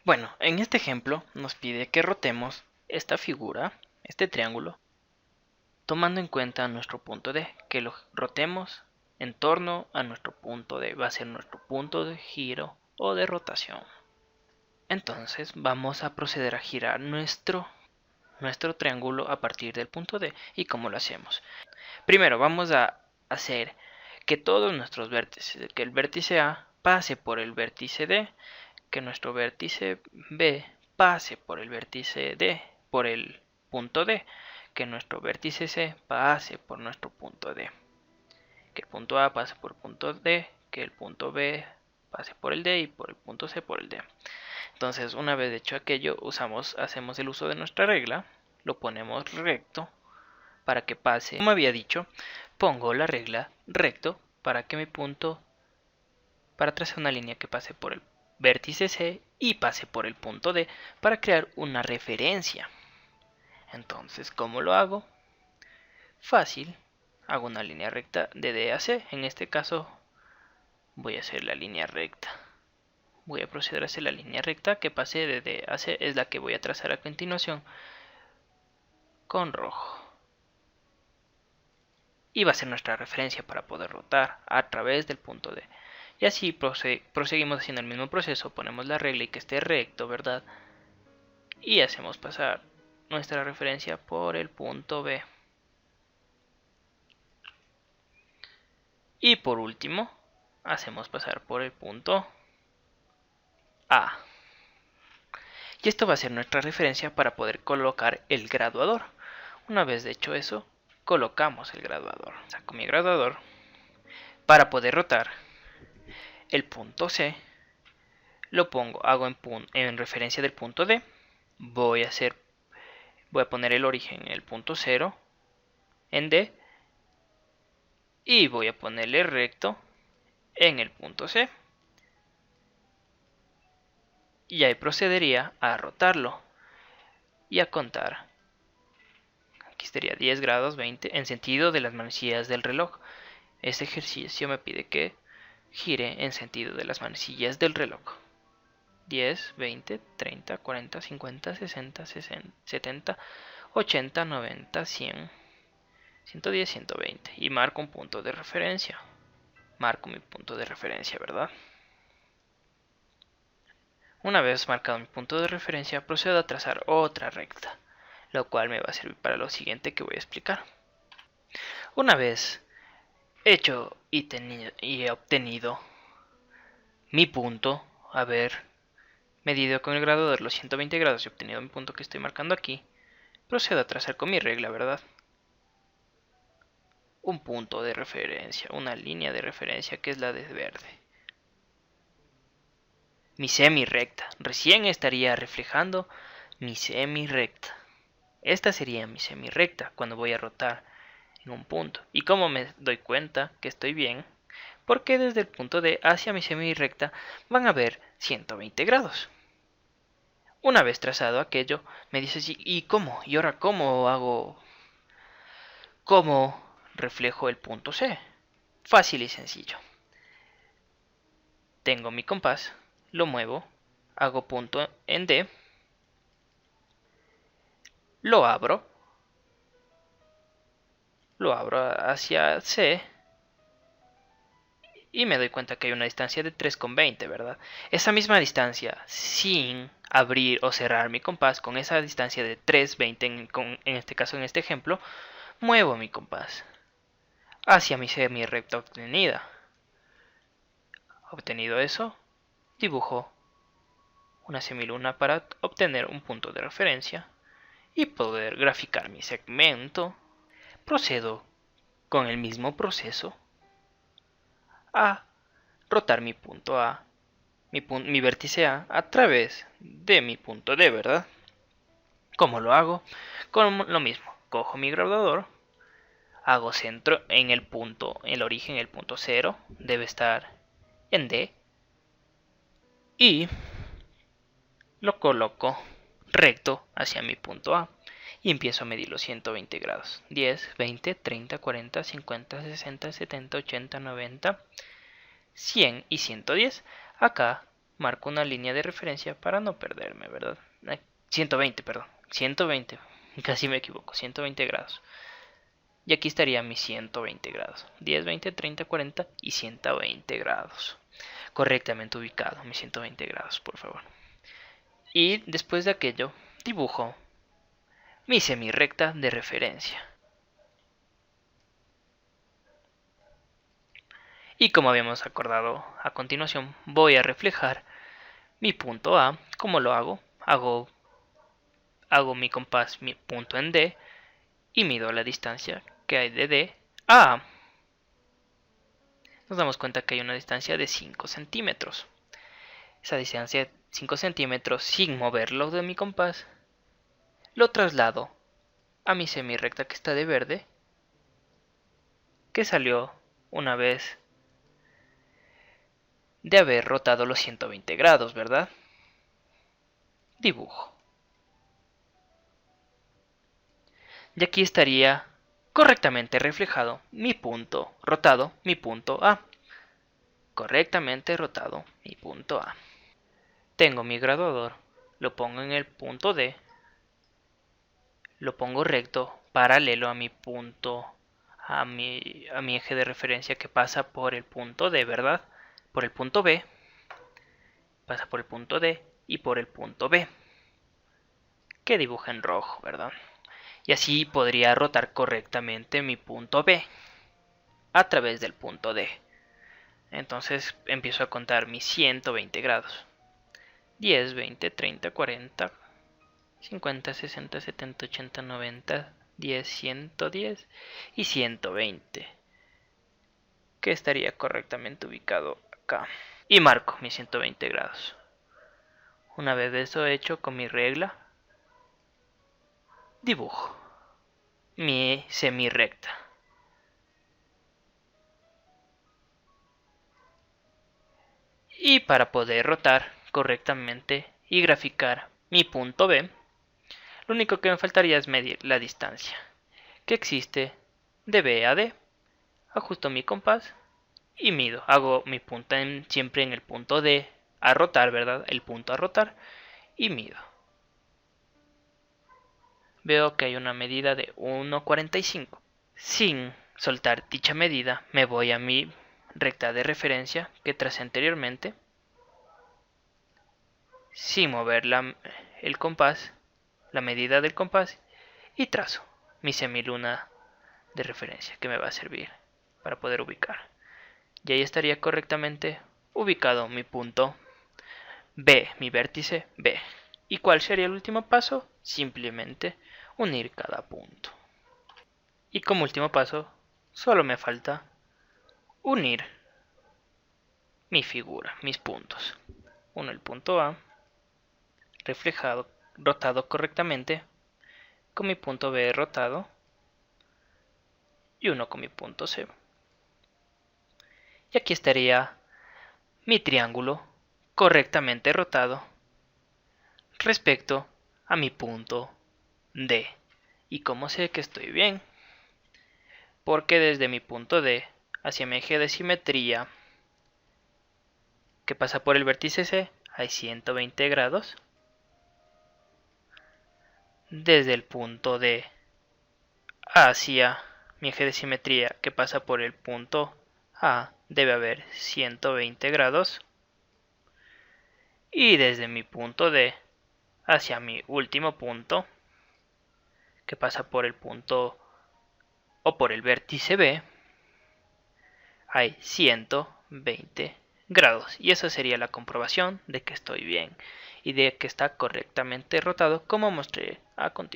Bueno, en este ejemplo nos pide que rotemos esta figura, este triángulo, tomando en cuenta nuestro punto D, que lo rotemos en torno a nuestro punto D, va a ser nuestro punto de giro o de rotación. Entonces vamos a proceder a girar nuestro triángulo a partir del punto D. ¿Y cómo lo hacemos? Primero vamos a hacer que todos nuestros vértices, que el vértice A pase por el vértice D, que nuestro vértice B pase por el vértice D, por el punto D, que nuestro vértice C pase por nuestro punto D, que el punto A pase por el punto D, que el punto B pase por el D y por el punto C por el D. Entonces, una vez hecho aquello, hacemos el uso de nuestra regla, lo ponemos recto para que pase. Como había dicho, pongo la regla recto para que para trazar una línea que pase por el vértice C y pase por el punto D para crear una referencia. Entonces, ¿cómo lo hago? Fácil, hago una línea recta de D a C. En este caso, voy a hacer la línea recta. Voy a proceder a hacer la línea recta que pase de D a C, es la que voy a trazar a continuación con rojo. Y va a ser nuestra referencia para poder rotar a través del punto D. Y así proseguimos haciendo el mismo proceso, ponemos la regla y que esté recto, ¿verdad? Y hacemos pasar nuestra referencia por el punto B. Y por último, hacemos pasar por el punto A. Y esto va a ser nuestra referencia para poder colocar el graduador. Una vez hecho eso, colocamos el graduador. Saco mi graduador para poder rotar el punto C. Lo pongo, hago en referencia del punto D. Voy a poner el origen en el punto 0 en D y voy a ponerle recto en el punto C. Y ahí procedería a rotarlo y a contar. Aquí estaría 10 grados, 20 en sentido de las manecillas del reloj. Este ejercicio me pide que gire en sentido de las manecillas del reloj. 10, 20, 30, 40, 50, 60, 70, 80, 90, 100, 110, 120. Y marco un punto de referencia. Marco mi punto de referencia, ¿verdad? Una vez marcado mi punto de referencia, procedo a trazar otra recta, lo cual me va a servir para lo siguiente que voy a explicar. Una vez hecho y obtenido mi punto, haber medido con el graduador los 120 grados y obtenido mi punto que estoy marcando aquí, procedo a trazar con mi regla, ¿verdad? Un punto de referencia, una línea de referencia que es la de verde. Mi semi-recta, recién estaría reflejando mi semi-recta. Esta sería mi semi-recta cuando voy a rotar en un punto. ¿Y cómo me doy cuenta que estoy bien? Porque desde el punto D hacia mi semi-recta van a haber 120 grados. Una vez trazado aquello, me dice, ¿y cómo? ¿Y ahora cómo hago? ¿Cómo reflejo el punto C? Fácil y sencillo. Tengo mi compás, lo muevo, hago punto en D, lo abro hacia C y me doy cuenta que hay una distancia de 3,20, ¿verdad? Esa misma distancia, sin abrir o cerrar mi compás, con esa distancia de 3,20 en este caso, en este ejemplo, muevo mi compás hacia mi semi-recta obtenida. Obtenido eso, dibujo una semiluna para obtener un punto de referencia y poder graficar mi segmento. Procedo con el mismo proceso a rotar mi punto A, mi vértice A través de mi punto D, ¿verdad? ¿Cómo lo hago? Con lo mismo, cojo mi graduador, hago centro en el punto, el origen, el punto 0, debe estar en D, y lo coloco recto hacia mi punto A. Y empiezo a medir los 120 grados. 10, 20, 30, 40, 50, 60, 70, 80, 90, 100 y 110. Acá marco una línea de referencia para no perderme, ¿verdad? 120, perdón, 120, casi me equivoco, 120 grados. Y aquí estaría mis 120 grados, 10, 20, 30, 40 y 120 grados. Correctamente ubicado, mis 120 grados, por favor. Y después de aquello, dibujo mi semirrecta de referencia. Y como habíamos acordado, a continuación voy a reflejar mi punto A. ¿Cómo lo hago? Hago mi compás, mi punto en D, y mido la distancia que hay de D a A. Nos damos cuenta que hay una distancia de 5 centímetros. Esa distancia de 5 centímetros, sin moverlo de mi compás, lo traslado a mi semirrecta que está de verde, que salió una vez de haber rotado los 120 grados, ¿verdad? Dibujo. Y aquí estaría correctamente reflejado mi punto rotado, mi punto A. Correctamente rotado mi punto A. Tengo mi graduador, lo pongo en el punto D, lo pongo recto, paralelo a mi punto, a mi eje de referencia que pasa por el punto D, ¿verdad? Por el punto B, pasa por el punto D y por el punto B, que dibuja en rojo, ¿verdad? Y así podría rotar correctamente mi punto B a través del punto D. Entonces empiezo a contar mis 120 grados. 10, 20, 30, 40, 50, 60, 70, 80, 90, 10, 110 y 120. Que estaría correctamente ubicado acá. Y marco mis 120 grados. Una vez eso hecho con mi regla, dibujo mi semirrecta. Y para poder rotar correctamente y graficar mi punto B, lo único que me faltaría es medir la distancia que existe de B a D. Ajusto mi compás y mido. Hago mi punta siempre en el punto D a rotar, ¿verdad? El punto a rotar y mido. Veo que hay una medida de 1,45. Sin soltar dicha medida, me voy a mi recta de referencia que tracé anteriormente, sin mover el compás, la medida del compás, y trazo mi semiluna de referencia que me va a servir para poder ubicar. Y ahí estaría correctamente ubicado mi punto B, mi vértice B. ¿Y cuál sería el último paso? Simplemente unir cada punto. Y como último paso, solo me falta unir mi figura, mis puntos. Uno el punto A, reflejado, rotado correctamente, con mi punto B rotado, y uno con mi punto C. Y aquí estaría mi triángulo correctamente rotado respecto a mi punto D. ¿Y cómo sé que estoy bien? Porque desde mi punto D hacia mi eje de simetría que pasa por el vértice C hay 120 grados. Desde el punto D hacia mi eje de simetría que pasa por el punto A debe haber 120 grados. Y desde mi punto D hacia mi último punto que pasa por el punto o por el vértice B hay 120 grados. Y esa sería la comprobación de que estoy bien y de que está correctamente rotado como mostré a continuación.